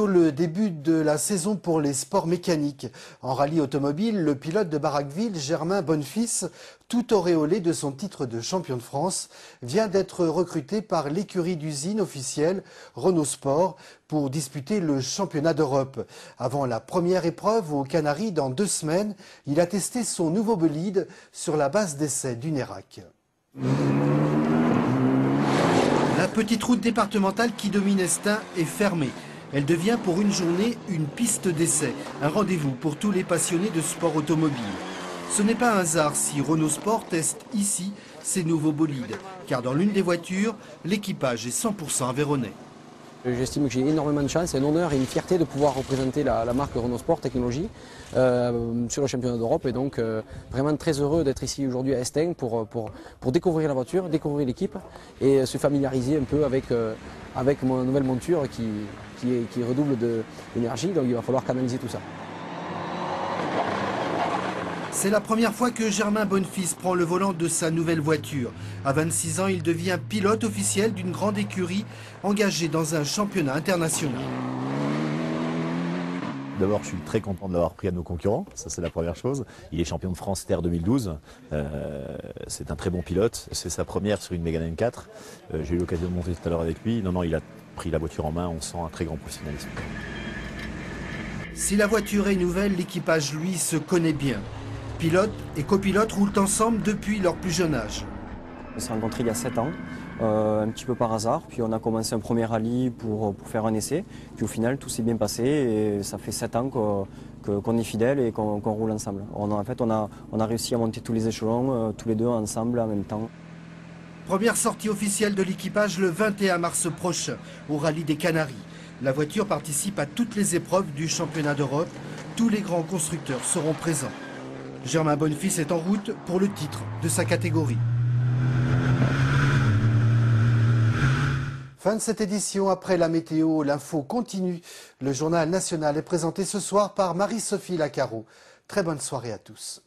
bientôt le début de la saison pour les sports mécaniques. En rallye automobile, le pilote de Barraqueville, Germain Bonnefils, tout auréolé de son titre de champion de France, vient d'être recruté par l'écurie d'usine officielle Renault Sport pour disputer le championnat d'Europe. Avant la première épreuve aux Canaries dans 2 semaines, il a testé son nouveau bolide sur la base d'essai du Nérac. La petite route départementale qui domine Estaing est fermée. Elle devient pour une journée une piste d'essai, un rendez-vous pour tous les passionnés de sport automobile. Ce n'est pas un hasard si Renault Sport teste ici ses nouveaux bolides, car dans l'une des voitures, l'équipage est 100% aveyronnais. J'estime que j'ai énormément de chance, un honneur et une fierté de pouvoir représenter la marque Renault Sport Technologie sur le championnat d'Europe. Et donc vraiment très heureux d'être ici aujourd'hui à Estaing pour découvrir la voiture, découvrir l'équipe et se familiariser un peu avec ma nouvelle monture qui redouble d'énergie. Donc il va falloir canaliser tout ça. C'est la première fois que Germain Bonnefils prend le volant de sa nouvelle voiture. À 26 ans, il devient pilote officiel d'une grande écurie engagée dans un championnat international. D'abord, je suis très content de l'avoir pris à nos concurrents, ça c'est la première chose. Il est champion de France Terre 2012, c'est un très bon pilote, c'est sa première sur une Mégane M4. J'ai eu l'occasion de monter tout à l'heure avec lui, non, il a pris la voiture en main, on sent un très grand professionnalisme. Si la voiture est nouvelle, l'équipage, lui, se connaît bien. Pilote et copilote roulent ensemble depuis leur plus jeune âge. On s'est rencontrés il y a 7 ans, un petit peu par hasard, puis on a commencé un premier rallye pour faire un essai, puis au final tout s'est bien passé et ça fait 7 ans qu'on est fidèles et qu'on roule ensemble. En fait on a réussi à monter tous les échelons, tous les deux ensemble en même temps. Première sortie officielle de l'équipage le 21 mars prochain au rallye des Canaries. La voiture participe à toutes les épreuves du championnat d'Europe. Tous les grands constructeurs seront présents. Germain Bonnefils est en route pour le titre de sa catégorie. Fin de cette édition. Après la météo, l'info continue. Le journal national est présenté ce soir par Marie-Sophie Lacaro. Très bonne soirée à tous.